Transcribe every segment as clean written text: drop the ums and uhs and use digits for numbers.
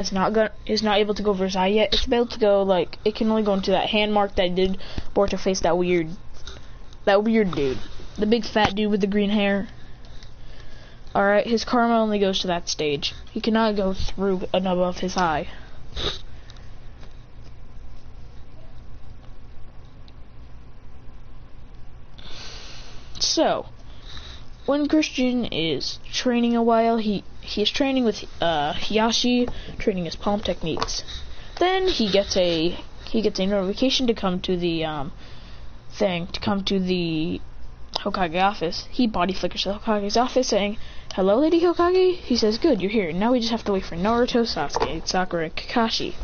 is not able to go over his eye yet. It's able to go like it can only go into that hand mark that did Boruto face that weird dude, the big fat dude with the green hair. All right, his karma only goes to that stage. He cannot go through and above his eye. So, when Christian is training a while, he's training with Hiyashi, training his palm techniques. Then he gets a notification to come to the Hokage office. He body flickers to Hokage's office saying, "Hello, Lady Hokage?" He says, "Good, you're here. Now we just have to wait for Naruto, Sasuke, Sakura, and Kakashi."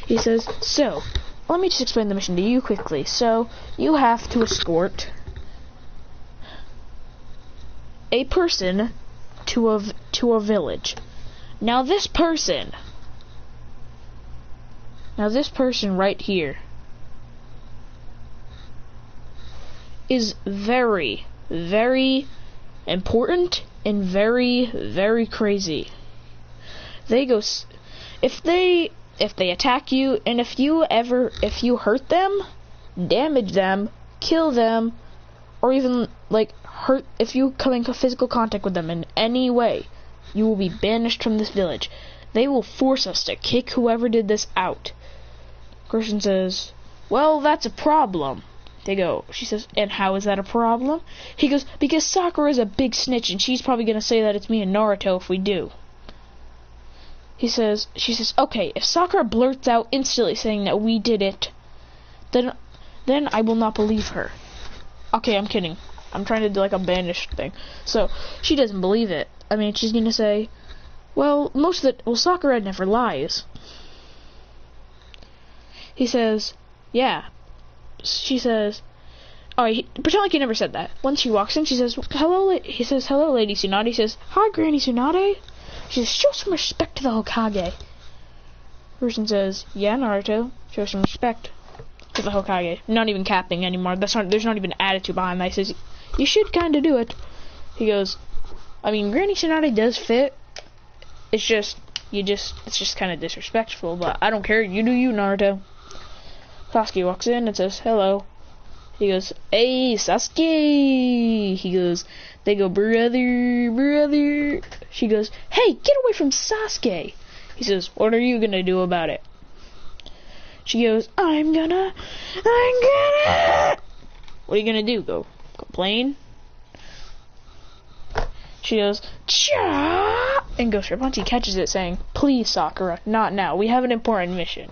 He says, "So, let me just explain the mission to you quickly. So, you have to escort a person to a village. Now this person right here is very, very important and very, very crazy. If they attack you, and if you hurt them, damage them, kill them, or even like hurt, if you come into physical contact with them in any way, you will be banished from this village. They will force us to kick whoever did this out." Christian says, "Well, that's a problem." She says, "And how is that a problem?" He goes, "Because Sakura is a big snitch and she's probably gonna say that it's me and Naruto if we do." She says, "Okay, if Sakura blurts out instantly saying that we did it, then I will not believe her." Okay, I'm kidding. I'm trying to do like a banished thing. So, she doesn't believe it. I mean, she's gonna say, well, Sakura never lies. He says, "Yeah." She says, alright, pretend like he never said that. Once she walks in, she says, he says, "Hello, Lady Tsunade." He says, "Hi, Granny Tsunade." She says, "Show some respect to the Hokage." Person says, "Yeah, Naruto, show some respect to the Hokage." Not even capping anymore. There's not even attitude behind that. He says, "You should kinda do it." He goes, "I mean, Granny Tsunade does fit. It's just kinda disrespectful, but I don't care. You do you, Naruto." Sasuke walks in and says, "Hello." He goes, "Hey, Sasuke." He goes, they go, brother. She goes, "Hey, get away from Sasuke." He says, "What are you gonna do about it?" She goes, I'm gonna. What are you gonna do? Go complain? She goes, "Cha!" and goes for a punch. He catches it saying, "Please, Sakura, not now. We have an important mission."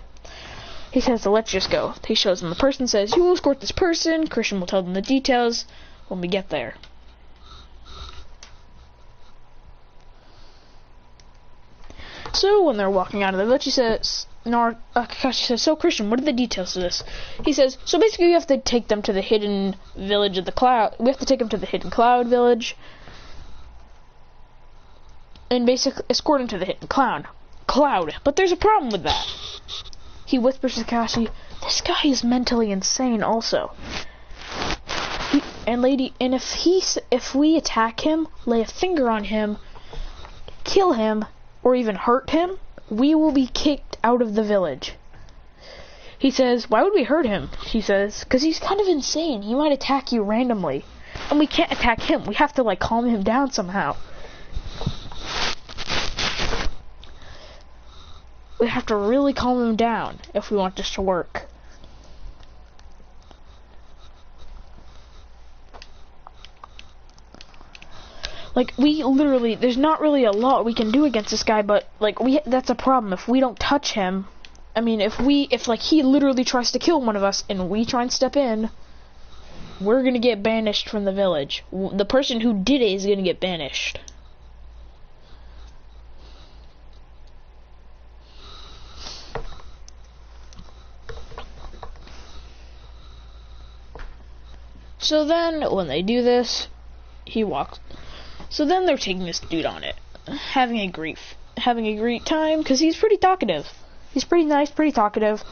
He says, "So let's just go." He shows them the person, says, "You will escort this person." Christian will tell them the details when we get there. So when they're walking out of the village, he says, Kakashi says, "So Christian, what are the details to this?" He says, "So basically, we have to take them to the hidden village of the cloud. We have to take them to the hidden cloud village, and basically escort them to the hidden cloud. But there's a problem with that." He whispers to Kakashi, "This guy is mentally insane also. If we attack him, lay a finger on him, kill him, or even hurt him, we will be kicked out of the village." He says, "Why would we hurt him?" She says, "Because he's kind of insane. He might attack you randomly. And we can't attack him. We have to, like, calm him down somehow. We have to really calm him down if we want this to work." Like, there's not really a lot we can do against this guy, but, like, that's a problem. If we don't touch him, I mean, if he literally tries to kill one of us and we try and step in, we're gonna get banished from the village. The person who did it is gonna get banished. So then, when they do this, he walks. So then they're taking this dude on it, having a great time, because he's pretty talkative. He's pretty nice, pretty talkative.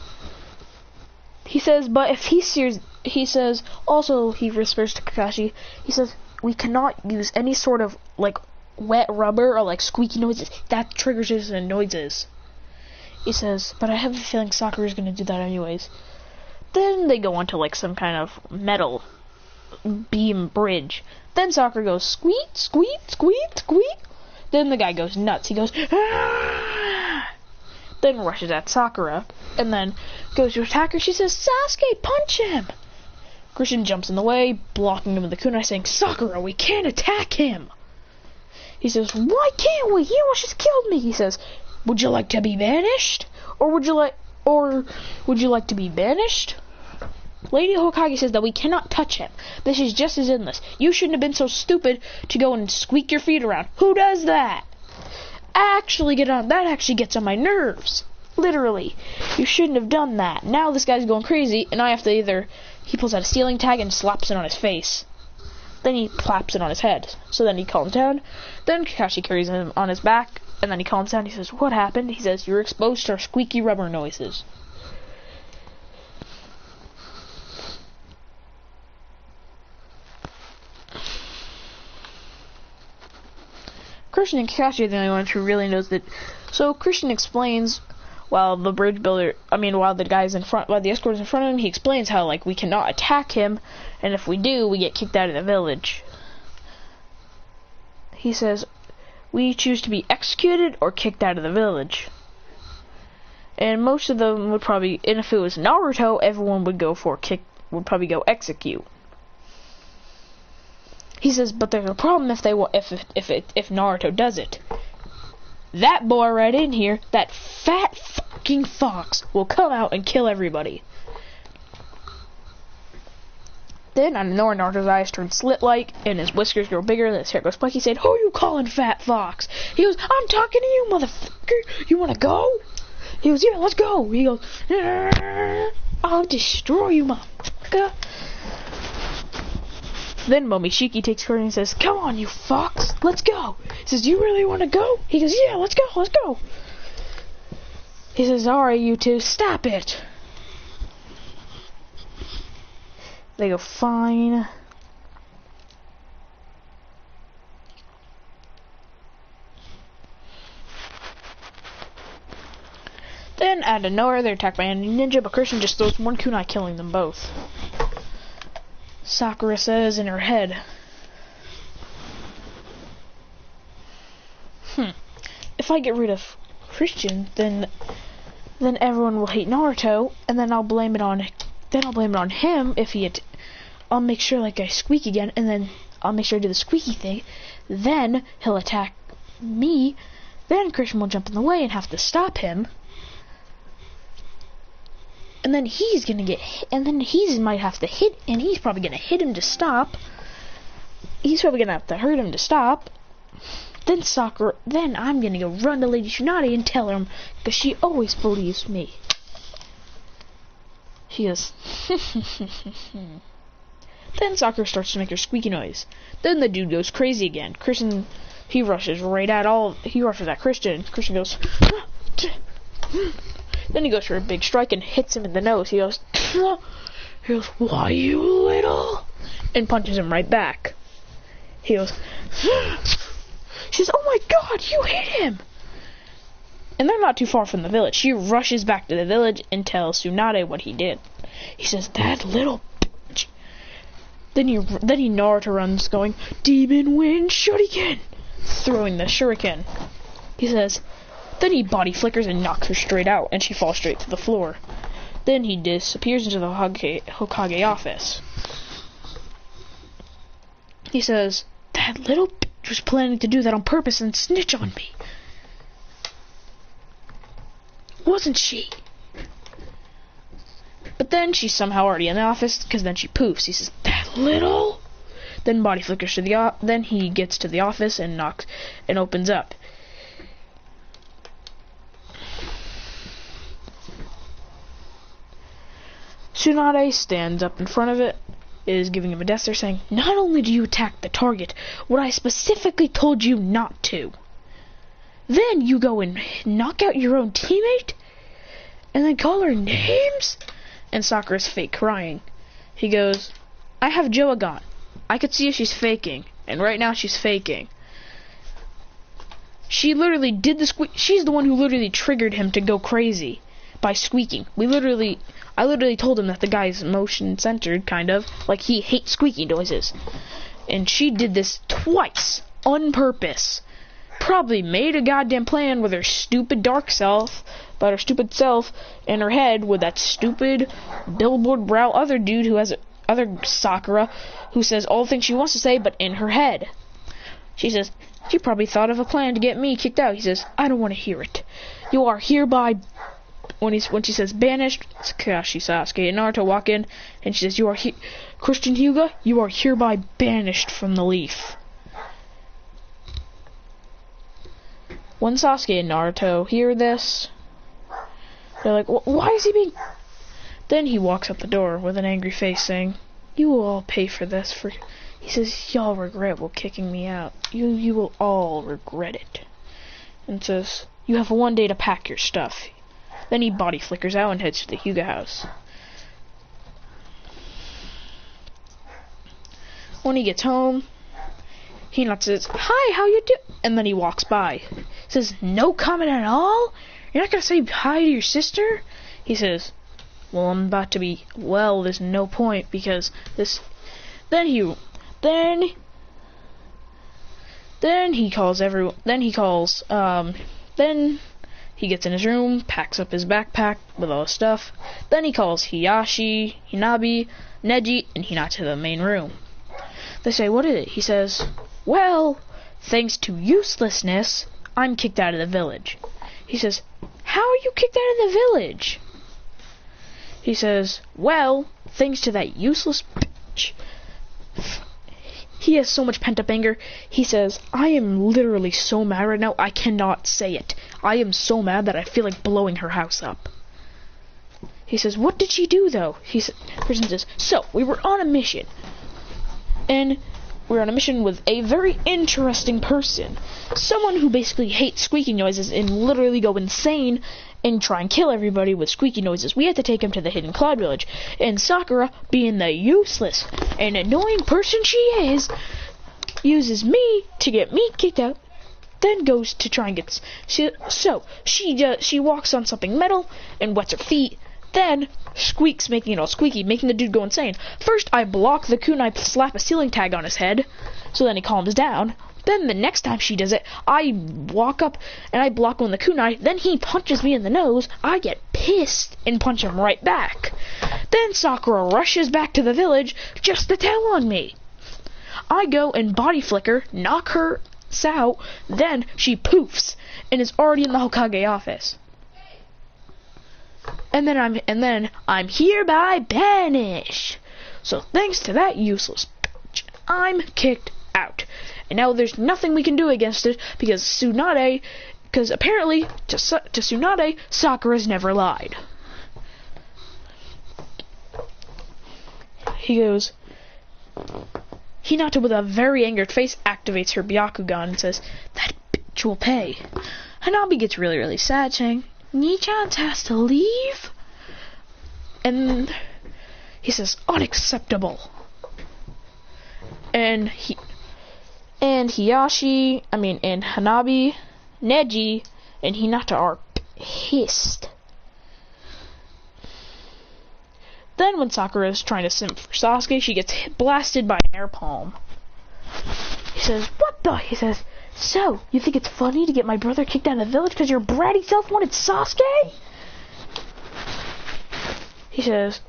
He says, but if he whispers to Kakashi, he says, "We cannot use any sort of, like, wet rubber or, like, squeaky noises. That triggers his noises." He says, but I have a feeling Sakura is going to do that anyways. Then they go onto like some kind of metal beam bridge. Then Sakura goes squeak, squeak, squeak, squeak. Then the guy goes nuts. He goes, ah! Then rushes at Sakura and then goes to attack her. She says, Sasuke, punch him! Christian jumps in the way, blocking him with the kunai, saying, Sakura, we can't attack him! He says, why can't we? He almost just killed me. He says, would you like to be banished? Or would you like to be banished? Lady Hokage says that we cannot touch him. This is just as endless. You shouldn't have been so stupid to go and squeak your feet around. Who does that? That actually gets on my nerves. Literally. You shouldn't have done that. Now this guy's going crazy, and I have to he pulls out a ceiling tag and slaps it on his face. Then he claps it on his head. So then he calms down. Then Kakashi carries him on his back, and then he calms down. He says, what happened? He says, you're exposed to our squeaky rubber noises. Christian and Kakashi are the only ones who really knows that. So Christian explains while the escort is in front of him, he explains how like we cannot attack him, and if we do, we get kicked out of the village. He says we choose to be executed or kicked out of the village. And most of them would probably, and if it was Naruto, everyone would probably go execute. He says, but there's a problem if Naruto does it. That boy right in here, that fat fucking fox, will come out and kill everybody. Then, out of nowhere, Naruto's eyes turn slit-like, and his whiskers grow bigger, and his hair goes spiky. He said, who are you calling fat fox? He goes, I'm talking to you, motherfucker. You wanna go? He goes, yeah, let's go. He goes, I'll destroy you, motherfucker. Then Momoshiki takes her and says, come on, you fox, let's go. He says, you really want to go? He goes, yeah, let's go. He says, alright, you two, stop it. They go, fine. Then, out of nowhere, they're attacked by a ninja, but Christian just throws one kunai, killing them both. Sakura says in her head, if I get rid of Christian, then everyone will hate Naruto, and then I'll blame it on him if I'll make sure like I squeak again, and then I'll make sure I do the squeaky thing. Then he'll attack me. Then Christian will jump in the way and have to stop him. And then he's gonna get hit, and then might have to hit, and he's probably gonna hit him to stop. He's probably gonna have to hurt him to stop. Then I'm gonna go run to Lady Tsunade and tell her, because she always believes me. She goes, Then Sakura starts to make her squeaky noise. Then the dude goes crazy again. Christian, he rushes at Christian. Christian goes, then he goes for a big strike and hits him in the nose. He goes, why, you little? And punches him right back. He goes, she says, oh my god, you hit him! And they're not too far from the village. She rushes back to the village and tells Tsunade what he did. He says, that little bitch. Then he Naruto runs going, Demon Wind Shuriken! Throwing the shuriken. He says, then he body flickers and knocks her straight out, and she falls straight to the floor. Then he disappears into the Hokage office. He says, that little bitch was planning to do that on purpose and snitch on me. Wasn't she? But then she's somehow already in the office, because then she poofs. He says, that little... Then body flickers to then he gets to the office and knocks and opens up. Tsunade stands up in front of it, is giving him a death stare, saying, not only do you attack the target, what I specifically told you not to, then you go and knock out your own teammate, and then call her names? And Sakura's fake crying. He goes, I have Joagon. I could see if she's faking, and right now she's faking. She literally did the squeak. She's the one who literally triggered him to go crazy by squeaking. I literally told him that the guy's motion centered, kind of. Like, he hates squeaky noises. And she did this twice, on purpose. Probably made a goddamn plan with her stupid dark self, about her stupid self, in her head with that stupid billboard brow other dude who has other Sakura, who says all the things she wants to say, but in her head. She says, "You probably thought of a plan to get me kicked out." He says, "I don't want to hear it. You are hereby..." When she says banished, Kakashi, Sasuke, and Naruto walk in, and she says, "You are Christian Hyuga, you are hereby banished from the Leaf." When Sasuke and Naruto hear this, they're like, "Why is he being..." Then he walks out the door with an angry face, saying, "You will all pay for this." He says, "Y'all regret kicking me out. You will all regret it." And says, "You have one day to pack your stuff." Then he body flickers out and heads to the Hyuga house. When he gets home, Hinata says, "Hi, how you doing?" And then he walks by. Says, "No comment at all? You're not gonna say hi to your sister?" He says, "Well, I'm about to be..." "Well, there's no point because this..." Then he gets in his room, packs up his backpack with all his stuff. Then he calls Hiyashi, Hinabi, Neji, and Hinata to the main room. They say, "What is it?" He says, "Well, thanks to uselessness, I'm kicked out of the village." He says, "How are you kicked out of the village?" He says, "Well, thanks to that useless bitch." He has so much pent-up anger. He says, "I am literally so mad right now, I cannot say it. I am so mad that I feel like blowing her house up." He says, "What did she do, though?" Person says, "So, we were on a mission. And we're on a mission with a very interesting person. Someone who basically hates squeaky noises and literally go insane and try and kill everybody with squeaky noises. We had to take him to the Hidden Cloud Village. And Sakura, being the useless and annoying person she is, uses me to get me kicked out, then goes to try and get... She walks on something metal and wets her feet, then squeaks, making it all squeaky, making the dude go insane. First, I block the kunai, slap a ceiling tag on his head, so then he calms down. Then the next time she does it, I walk up and I block him with the kunai, then he punches me in the nose. I get pissed and punch him right back. Then Sakura rushes back to the village just to tell on me. I go and body flicker, knock her out, then she poofs and is already in the Hokage office. And then I'm hereby banished. So thanks to that useless bitch, I'm kicked out. And now there's nothing we can do against it because apparently to Tsunade, Sakura's never lied. He goes, Hinata with a very angered face activates her Byakugan and says, "That bitch will pay." Hanabi gets really, really sad, saying, "Nichan has to leave?" And he says, "Unacceptable." And Hanabi, Neji, and Hinata are pissed. Then when Sakura is trying to simp for Sasuke, she gets blasted by an air palm. He says, "What the?" He says, "So, you think it's funny to get my brother kicked out of the village because your bratty self wanted Sasuke?" He says,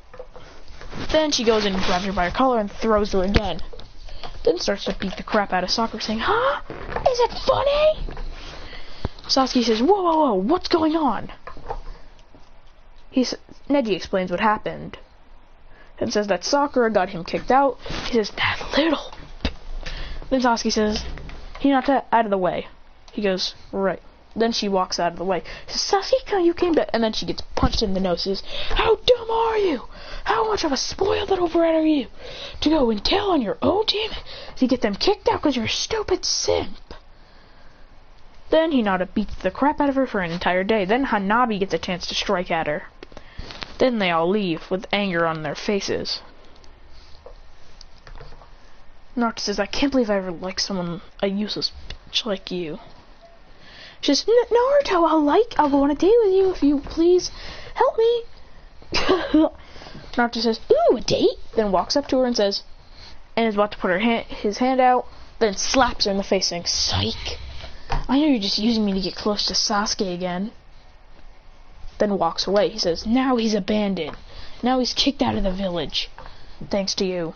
then she goes and grabs her by her collar and throws her again. Then starts to beat the crap out of Sakura, saying, "Huh? Is it funny?" Sasuke says, "Whoa, whoa, whoa, what's going on?" Neji explains what happened and says that Sakura got him kicked out. He says, "That little..." Then Sasuke says, "Hinata, out of the way." He goes, "Right." Then she walks out of the way. She says, "Sasuke, you came back." And then she gets punched in the nose. She says, "How dumb are you? How much of a spoiled little brat are you to go and tell on your own team to get them kicked out because you're a stupid simp?" Then Hinata beats the crap out of her for an entire day. Then Hanabi gets a chance to strike at her. Then they all leave with anger on their faces. Naruto says, "I can't believe I ever liked someone, a useless bitch like you." She says, Naruto, I'll go on a date with you if you please help me. Naruto says, ooh, a date? Then walks up to her and says, and is about to put his hand out, then slaps her in the face saying, psych. I know you're just using me to get close to Sasuke again. Then walks away. He says, now he's abandoned. Now he's kicked out of the village. Thanks to you.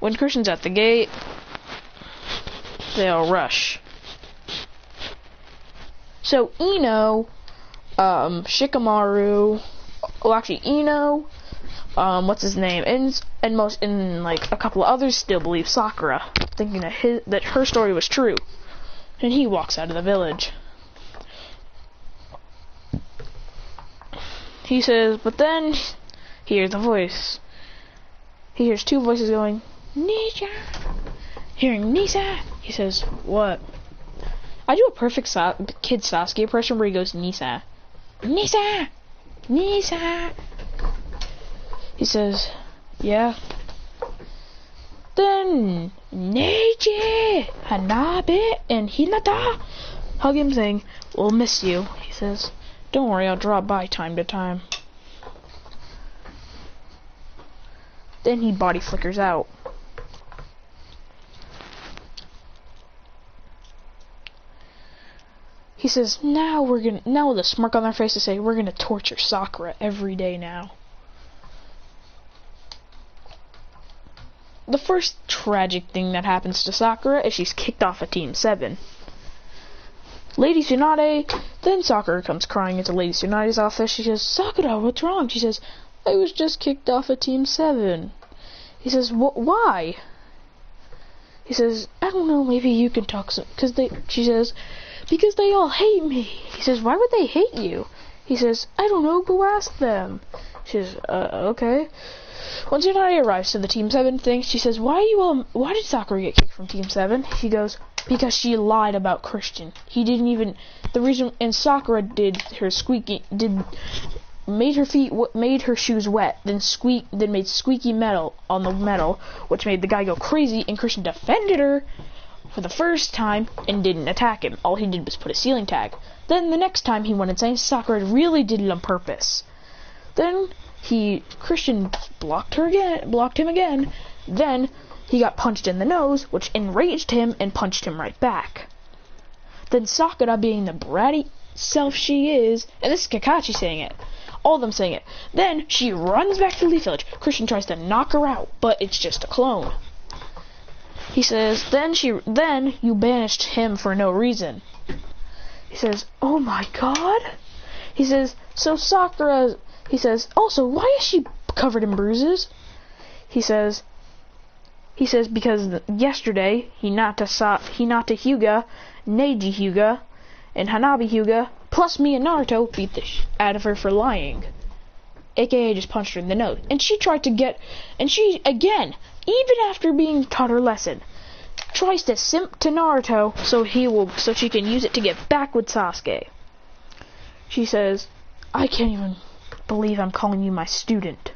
When Christian's at the gate, they all rush. So Ino, Shikamaru, well actually Ino, what's his name, and like a couple of others still believe Sakura, thinking that her story was true. And he walks out of the village. He says, but then he hears a voice. He hears two voices going, Nisha. Hearing Nisa, he says, what? I do a perfect Kid Sasuke impression where he goes, Nisa. Nisa! Nisa! He says, yeah. Then Neji, Hanabi, and Hinata hug him saying, we'll miss you. He says, don't worry, I'll drop by time to time. Then he body flickers out. He says, now with a smirk on their face to say, we're gonna torture Sakura every day now. The first tragic thing that happens to Sakura is she's kicked off of Team 7. Lady Tsunade, then Sakura comes crying into Lady Tsunade's office. She says, Sakura, what's wrong? She says, I was just kicked off of Team 7. He says, why? He says, I don't know, maybe you can talk some, she says, because they all hate me. He says, why would they hate you? He says, I don't know, go ask them. She says, okay. When Tsunade arrives to the Team 7 thing, she says, why did Sakura get kicked from Team 7? He goes, because she lied about Christian. He didn't even, the reason, and Sakura made her shoes wet, then made squeaky metal on the metal, which made the guy go crazy, and Christian defended her for the first time and didn't attack him. All he did was put a ceiling tag. Then the next time he went insane, Sakura really did it on purpose. Then Christian blocked him again. Then he got punched in the nose, which enraged him and punched him right back. Then Sakura, being the bratty self she is, and this is Kakashi saying it, all of them saying it, then she runs back to Leaf Village. Christian tries to knock her out, but it's just a clone. He says, then you banished him for no reason. He says, oh my god. He says, so Sakura, he says, also, why is she covered in bruises? He says, because yesterday, Hinata Hyuga, Neji Hyuga, and Hanabi Hyuga, plus me and Naruto, beat the out of her for lying. AKA just punched her in the nose. And she tried to again, even after being taught her lesson, tries to simp to Naruto so she can use it to get back with Sasuke. She says, I can't even believe I'm calling you my student.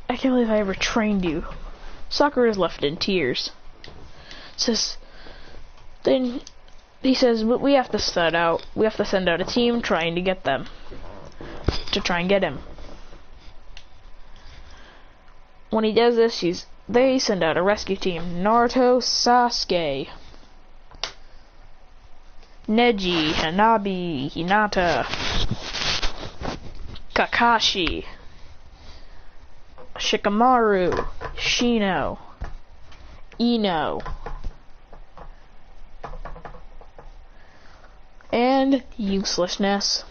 I can't believe I ever trained you. Sakura is left in tears. Then he says, we have to send out a team trying to get them. To try and get him. When he does this, they send out a rescue team. Naruto, Sasuke, Neji, Hanabi, Hinata, Kakashi, Shikamaru, Shino, Ino, and uselessness.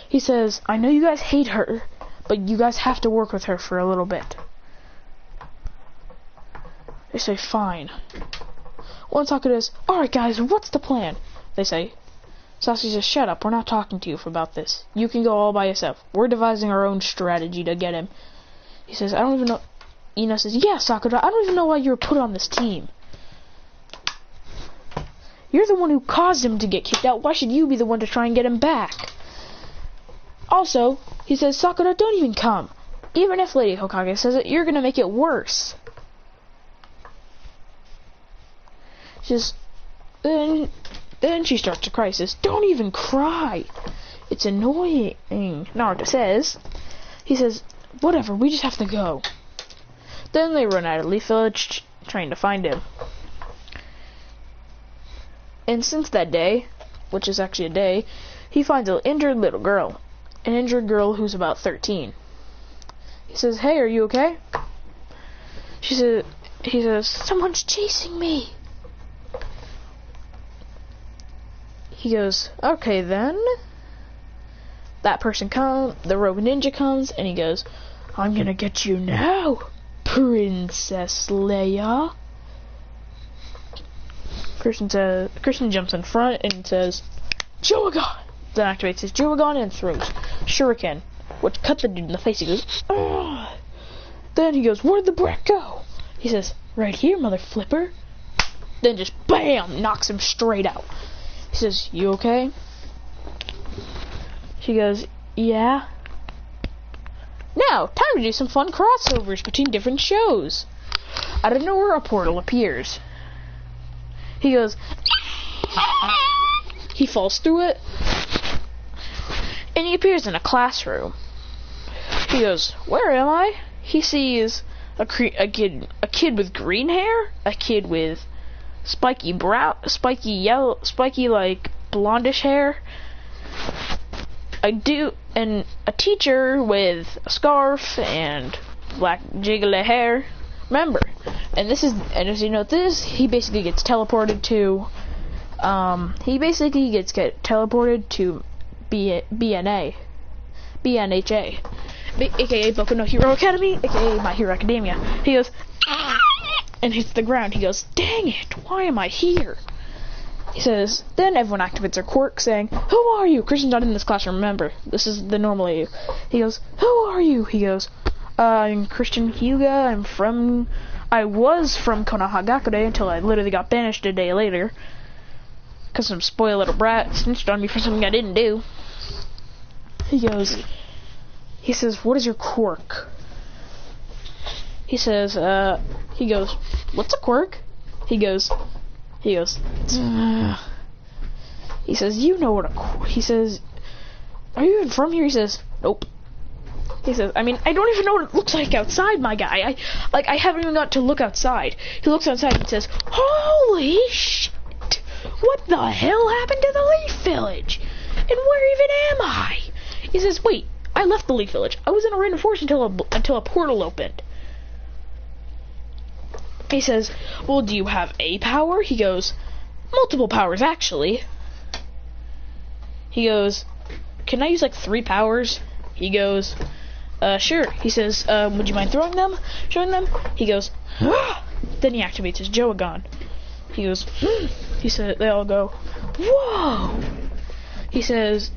He says, I know you guys hate her, but you guys have to work with her for a little bit. They say, fine. One Sakura says, alright guys, what's the plan? They say, Sasuke says, shut up, we're not talking to you about this. You can go all by yourself. We're devising our own strategy to get him. He says, I don't even know. Ino says, yeah, Sakura, I don't even know why you were put on this team. You're the one who caused him to get kicked out. Why should you be the one to try and get him back? Also, he says, Sakura, don't even come. even if Lady Hokage says it, you're gonna make it worse. Just then she starts to cry. Says, "Don't even cry. It's annoying." Naruto says, he says, "Whatever. We just have to go." Then they run out of Leaf Village trying to find him. And since that day, which is actually a day, he finds an injured little girl. An injured girl who's about 13. He says, "Hey, are you okay?" He says, "Someone's chasing me." He goes, "Okay then." That person the rogue ninja comes, and he goes, "I'm gonna get you now, Princess Leia." Christian jumps in front and says, "Jowagon!" Then activates his Jowagon and throws Shuriken, which cut the dude in the face. He goes, "Ugh." Then he goes, "Where'd the brick go?" He says, "Right here, mother flipper." Then just BAM! Knocks him straight out. He says, "You okay?" She goes, "Yeah." Now, time to do some fun crossovers between different shows. Out of nowhere, a portal appears. He goes, he falls through it, and he appears in a classroom. He goes, "Where am I?" He sees a kid with green hair, a kid with spiky like blondish hair, and a teacher with a scarf and black jiggly hair. Remember, and as you note this, he basically gets teleported to BNHA, aka Boku no Hero Academy, aka My Hero Academia. He goes, and hits the ground. He goes, "Dang it, why am I here?" He says, then everyone activates their quirk, saying, "Who are you?" Christian's not in this classroom, remember. This is the normal AU. He goes, "Who are you?" He goes, "I'm Christian Hyuga. I was from Konohagakure until I literally got banished a day later. Because some spoiled little brat snitched on me for something I didn't do." He says, "What is your quirk?" He says, "What's a quirk?" He goes, "Ugh." He says, "You know what a quirk." He says, "Are you even from here?" He says, "Nope." He says, "I mean, I don't even know what it looks like outside, my guy. I haven't even got to look outside." He looks outside and says, "Holy shit! What the hell happened to the Leaf Village? And where even am I?" He says, "Wait, I left the Leaf Village. I was in a random forest until a portal opened." He says, "Well, do you have a power?" He goes, "Multiple powers, actually." He goes, "Can I use like 3 powers?" He goes, "Sure." He says, "Would you mind showing them?" He goes, "Ah!" Then he activates his Jowagon. He goes, He said, they all go, "Whoa!" He says,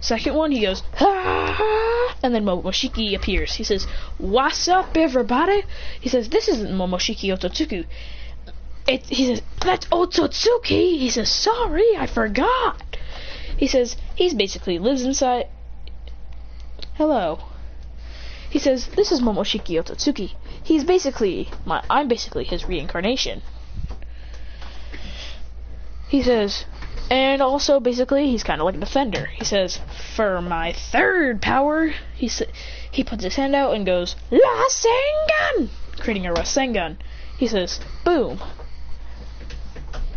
second one, he goes, "Ah!" And then Momoshiki appears. He says, "What's up, everybody?" He says, "This isn't Momoshiki Otsutsuki." He says, "That's Otsutsuki." He says, "Sorry, I forgot." He says, he basically lives inside. Hello. He says, "This is Momoshiki Otsutsuki. I'm basically his reincarnation." He says, and also basically he's kind of like a defender. He says, "For my 3rd power," he puts his hand out and goes, "Rasengan!" creating a Rasengan. He says, "Boom."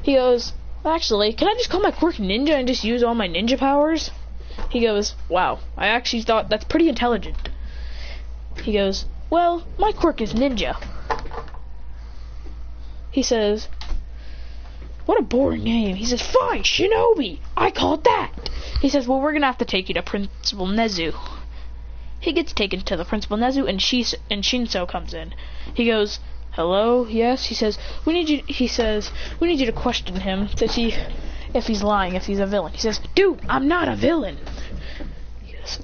He goes, "Actually, can I just call my quirk ninja and just use all my ninja powers?" He goes, "Wow, I actually thought that's pretty intelligent." He goes, "Well, my quirk is ninja." He says, "What a boring name." He says, "Fine, Shinobi. I called that." He says, "Well, we're gonna have to take you to Principal Nezu." He gets taken to the Principal Nezu, and Shinso comes in. He goes, "Hello, yes." He says, we need you to question him to see if he's lying, if he's a villain." He says, "Dude, I'm not a villain." Yes.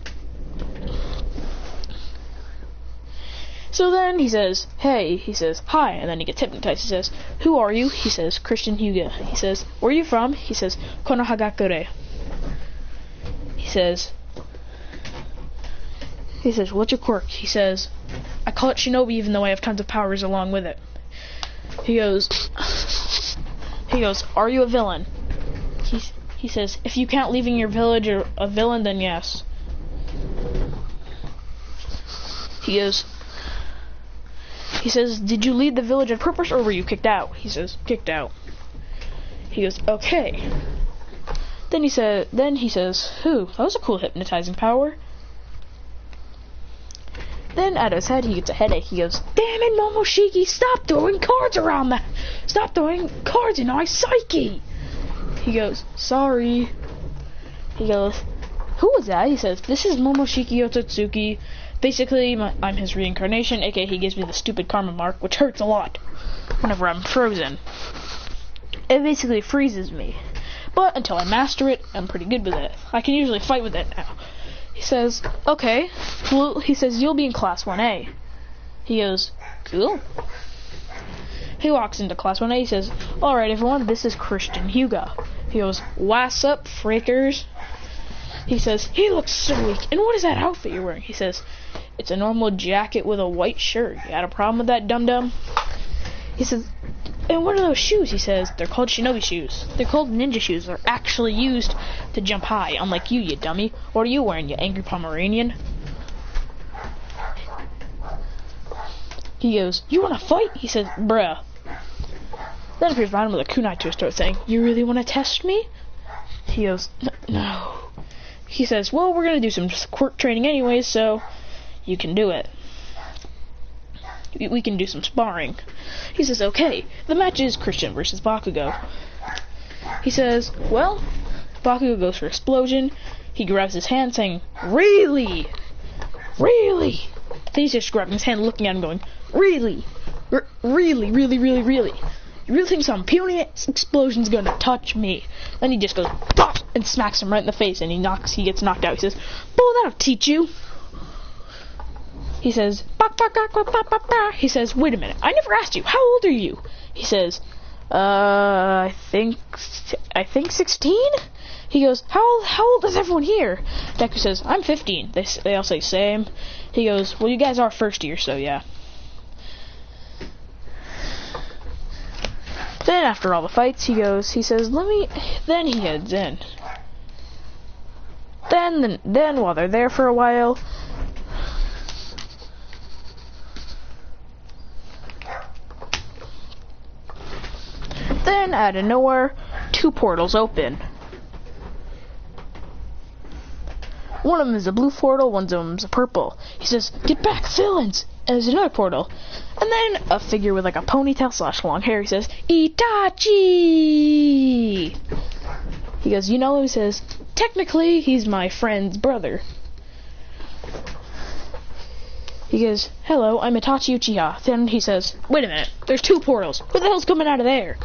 So then he says, "Hey," he says, "Hi," and then he gets hypnotized. He says, "Who are you?" He says, "Christian Hyuga." He says, "Where are you from?" He says, "Konohagakure." He says, He says, what's your quirk? He says, I call it Shinobi even though I have tons of powers along with it. He goes, are you a villain? He says, if you count leaving your village or a villain, then yes. He says, did you leave the village on purpose or were you kicked out? He says, kicked out. He goes, okay. Then he says, that was a cool hypnotizing power. Then out of his head, he gets a headache. He goes, damn it, Momoshiki, stop throwing cards around stop throwing cards in my psyche. He goes, sorry. He goes, who was that? He says, this is Momoshiki Otsutsuki. Basically, I'm his reincarnation, aka he gives me the stupid karma mark, which hurts a lot whenever I'm frozen. It basically freezes me. But until I master it, I'm pretty good with it. I can usually fight with it now. He says, okay. Well, he says, you'll be in class 1A. He goes, cool. He walks into class 1A. He says, alright everyone, this is Christian Hugo. He goes, what's up, freakers? He says, he looks so weak. And what is that outfit you're wearing? He says, it's a normal jacket with a white shirt. You got a problem with that, dum-dum? He says, and what are those shoes? He says, they're called Shinobi shoes. They're called ninja shoes. They're actually used to jump high, unlike you dummy. What are you wearing, you angry Pomeranian? He goes, you wanna fight? He says, bruh. Then appears behind him with a kunai twister saying, you really wanna test me? He goes, no. He says, well, we're gonna do some quirk training anyways, so you can do it. We can do some sparring. He says, okay, the match is Christian versus Bakugo. He says, well, Bakugo goes for explosion. He grabs his hand saying, really? Really? Then he's just grabbing his hand, looking at him going, really? Really? You really think some puny explosion's gonna touch me? Then he just goes, pop, and smacks him right in the face, and he gets knocked out. He says, boy, that'll teach you. He says, bah, bah, bah, bah, bah, bah, bah. He says, wait a minute, I never asked you, how old are you? He says, I think 16? He goes, how old is everyone here? Deku says, I'm 15. They all say same. He goes, well, you guys are first year, so yeah. Then after all the fights, he says, then he heads in. Then while they're there for a while, then out of nowhere, 2 portals open. One of them is a blue portal, one of them is a purple. He says, get back, villains! And there's another portal. And then a figure with like a ponytail / long hair, he says, Itachi! He goes, you know, he says, technically, he's my friend's brother. He goes, hello, I'm Itachi Uchiha. Then he says, wait a minute, there's 2 portals. What the hell's coming out of there?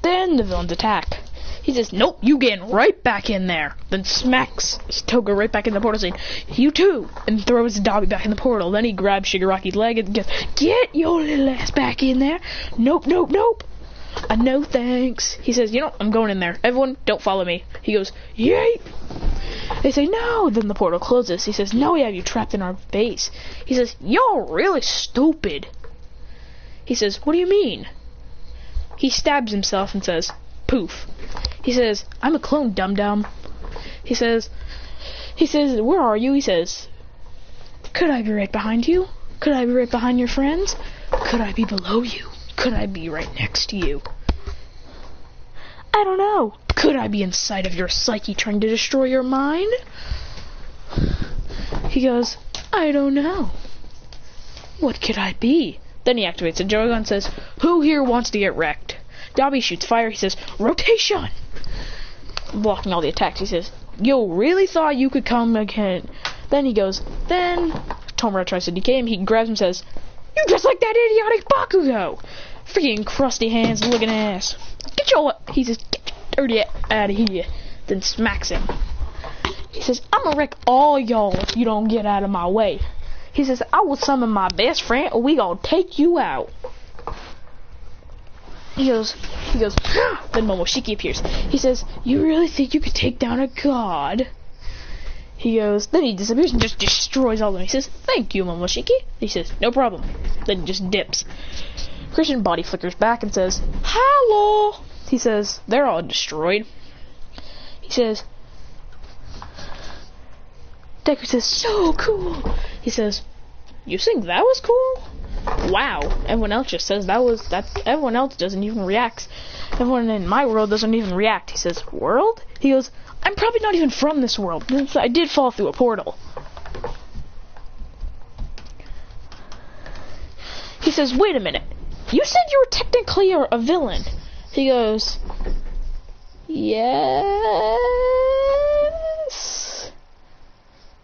Then the villains attack. He says, nope, you getting right back in there. Then smacks Toga right back in the portal saying, you too, and throws Dabi back in the portal. Then he grabs Shigaraki's leg and goes, get your little ass back in there. Nope. No thanks. He says, you know, I'm going in there. Everyone, don't follow me. He goes, yay. They say, no. Then the portal closes. He says, no, we have you trapped in our base. He says, you're really stupid. He says, what do you mean? He stabs himself and says, poof. He says, I'm a clone, dum-dum. He says, where are you? He says, could I be right behind you? Could I be right behind your friends? Could I be below you? Could I be right next to you? I don't know. Could I be inside of your psyche trying to destroy your mind? He goes, I don't know. What could I be? Then he activates a Joy-Gun and says, who here wants to get wrecked? Dabi shoots fire. He says, rotation! Blocking all the attacks. He says, you really thought you could come again? Then he goes, then Tomura tries to decay him. He grabs him and says, you just like that idiotic Bakugo! Freaking crusty hands looking ass. He says, get your dirty out of here. Then smacks him. He says, I'm gonna wreck all y'all if you don't get out of my way. He says, I will summon my best friend or we gonna take you out. he goes, then Momoshiki appears. He says, you really think you could take down a god? He goes, then he disappears and just destroys all of them. He says, thank you, Momoshiki. He says, no problem. Then he just dips. Christian body flickers back and says, hello. He says, they're all destroyed. He says, Deku says, so cool. He says, you think that was cool? Wow. Everyone else just says that. Everyone else doesn't even react. Everyone in my world doesn't even react. He says, world? He goes, I'm probably not even from this world. I did fall through a portal. He says, wait a minute. You said you were technically a villain. He goes, yes.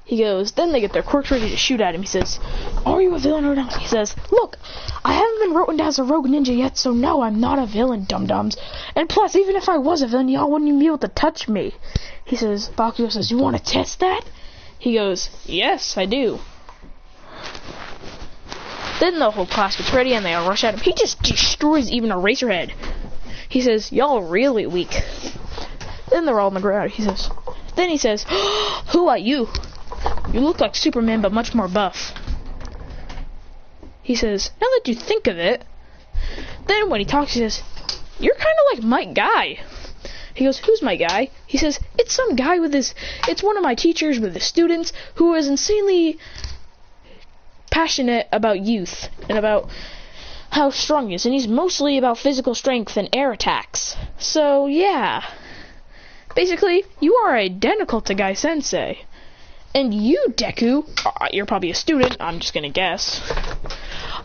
He goes, then they get their quirks ready to shoot at him. He says, are you a villain or not? He says, look, I haven't been written down as a rogue ninja yet, so no, I'm not a villain, dum-dums. And plus, even if I was a villain, y'all wouldn't even be able to touch me. He says, Bakugo says, you want to test that? He goes, yes, I do. Then the whole class gets ready and they all rush at him. He just destroys even Eraserhead. He says, y'all are really weak. Then they're all on the ground. Then he says, who are you? You look like Superman, but much more buff. He says, now that you think of it. Then when he talks, he says, you're kind of like my guy. He goes, who's my guy? He says, it's some guy it's one of my teachers with his students who is insanely passionate about youth and about how strong he is. And he's mostly about physical strength and air attacks. So, yeah. Basically, you are identical to Guy Sensei. And you, Deku, you're probably a student, I'm just gonna guess,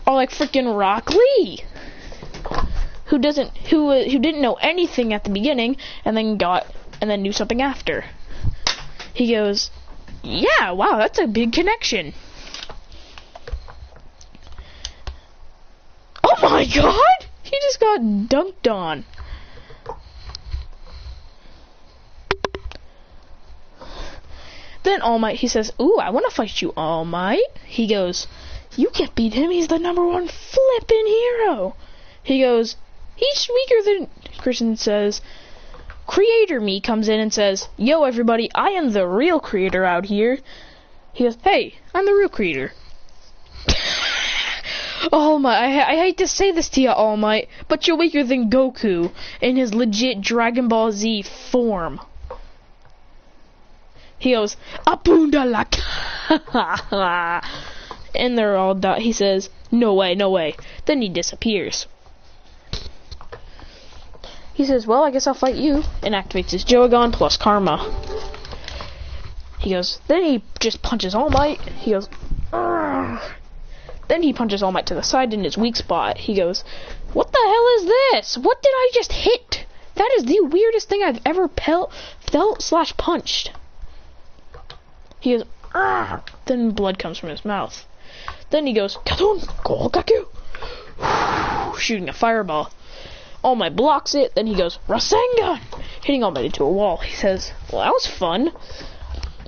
are like freaking Rock Lee, who didn't know anything at the beginning and then knew something after. He goes, yeah, wow, that's a big connection. Oh my god! He just got dunked on. Then All Might, he says, ooh, I want to fight you, All Might. He goes, you can't beat him, he's the #1 flippin' hero. He goes, he's weaker than... Christian says, Creator Me comes in and says, yo everybody, I am the real creator out here. He goes, hey, I'm the real creator. All Might, I hate to say this to you, All Might, but you're weaker than Goku in his legit Dragon Ball Z form. He goes, Apundalak. And they're all done. He says, no way, no way. Then he disappears. He says, well, I guess I'll fight you. And activates his Jogan plus Karma. He goes, then he just punches All Might. He goes, Argh. Then he punches All Might to the side in his weak spot. He goes, what the hell is this? What did I just hit? That is the weirdest thing I've ever felt/punched. He goes, argh. Then blood comes from his mouth. Then he goes, Katun, Gogaku, shooting a fireball. All Might blocks it. Then he goes, Rasengan, hitting All Might into a wall. He says, well, that was fun.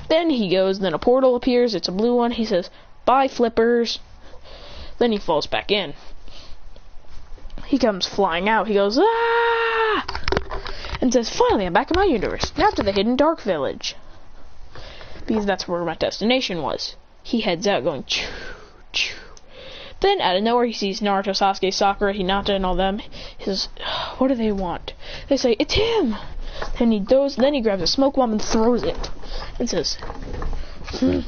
Then he goes, then a portal appears. It's a blue one. He says, bye, flippers. Then he falls back in. He comes flying out. He goes, ah! And says, finally, I'm back in my universe. Now to the Hidden Dark Village. Because that's where my destination was. He heads out going, choo, choo. Then, out of nowhere, he sees Naruto, Sasuke, Sakura, Hinata, and all them. He says, what do they want? They say, it's him! Then he grabs a smoke bomb and throws it. And says, Then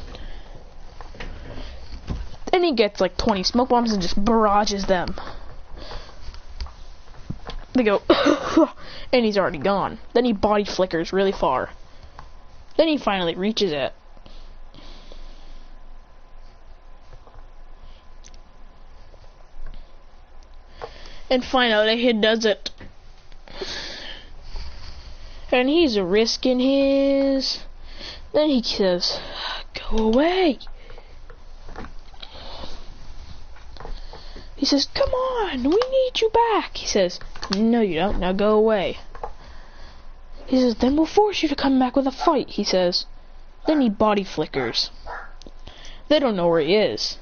he gets like 20 smoke bombs and just barrages them. They go, and he's already gone. Then he body flickers really far. Then he finally reaches it. And finally he does it. And he's risking his... Then he says, go away. He says, come on, we need you back. He says, no you don't, now go away. He says, then we'll force you to come back with a fight, he says. Then he body flickers. They don't know where he is.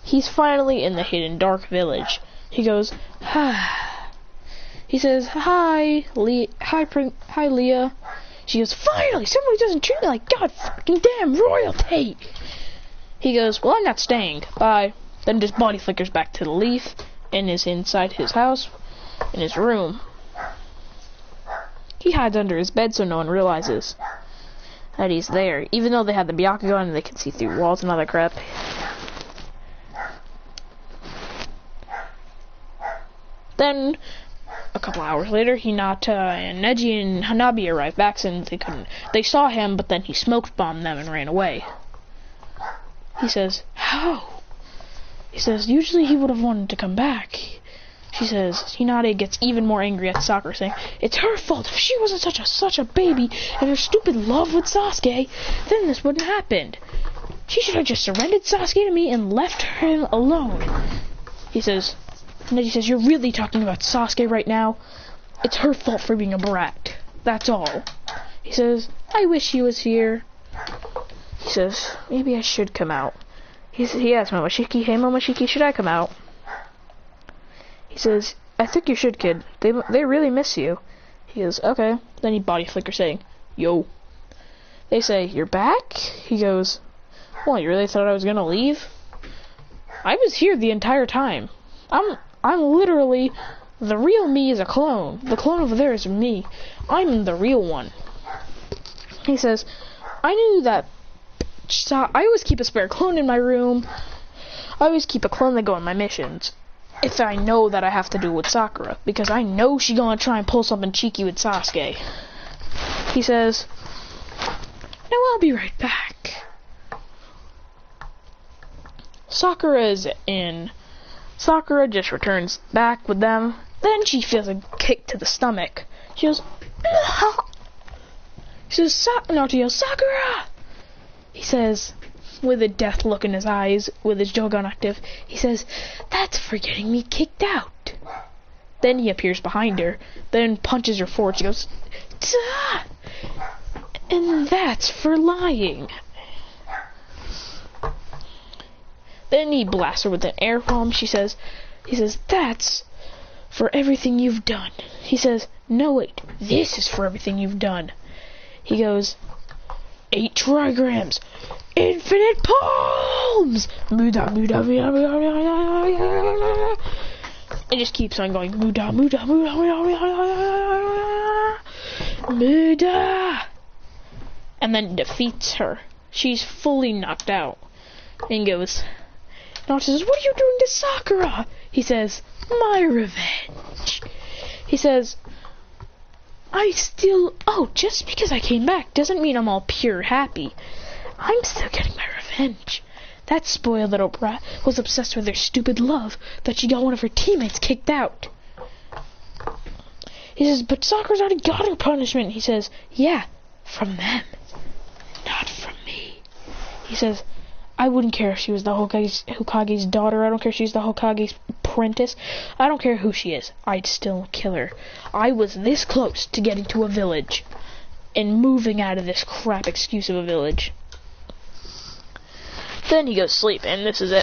He's finally in the Hidden Dark Village. He goes, he says, hi, hi, Leah. She goes, finally, somebody doesn't treat me like God fucking damn royalty. He goes, well, I'm not staying. Bye. Then just body flickers back to the leaf and is inside his house, in his room. He hides under his bed so no one realizes that he's there, even though they had the Byakugan and they can see through walls and other crap. Then, a couple hours later, Hinata and Neji and Hanabi arrived back since they saw him, but then he smoke bombed them and ran away. He says, how? He says, usually he would have wanted to come back. She says, Hinata gets even more angry at Sakura, saying, it's her fault. If she wasn't such a baby and her stupid love with Sasuke, then this wouldn't have happened. She should have just surrendered Sasuke to me and left him alone. He says, Neji says, you're really talking about Sasuke right now? It's her fault for being a brat. That's all. He says, I wish she was here. He says, maybe I should come out. He asks Momoshiki, hey Momoshiki, should I come out? He says, I think you should, kid. They really miss you. He goes, okay. Then he body flickers saying, yo. They say, you're back? He goes, well, you really thought I was gonna leave? I was here the entire time. I'm literally, the real me is a clone. The clone over there is me. I'm the real one. He says, I knew that. I always keep a spare clone in my room. I always keep a clone that go on my missions. If I know that I have to do it with Sakura, because I know she's gonna try and pull something cheeky with Sasuke. He says, now I'll be right back. Sakura just returns back with them. Then she feels a kick to the stomach. She goes, ugh. She says, Naruto yells, Sakura! He says, with a death look in his eyes, with his Jogan active, he says, that's for getting me kicked out. Then he appears behind her, then punches her forward. She goes, Tah! And that's for lying. Then he blasts her with an air bomb. He says, that's for everything you've done. He says, no wait, this is for everything you've done. He goes, 8 trigrams, infinite palms, muda, muda, muda, muda, muda. It just keeps on going, muda, muda, muda, muda, muda, and then defeats her. She's fully knocked out. And goes, Naruto says, what are you doing to Sakura? He says, my revenge. He says, just because I came back doesn't mean I'm all pure happy. I'm still getting my revenge. That spoiled little brat was obsessed with her stupid love that she got one of her teammates kicked out. He says, but Sakura's already got her punishment. He says, yeah, from them, not from me. He says, I wouldn't care if she was the Hokage's daughter. I don't care if she's the Hokage's apprentice. I don't care who she is. I'd still kill her. I was this close to getting to a village and moving out of this crap excuse of a village. Then he goes to sleep, and this is it.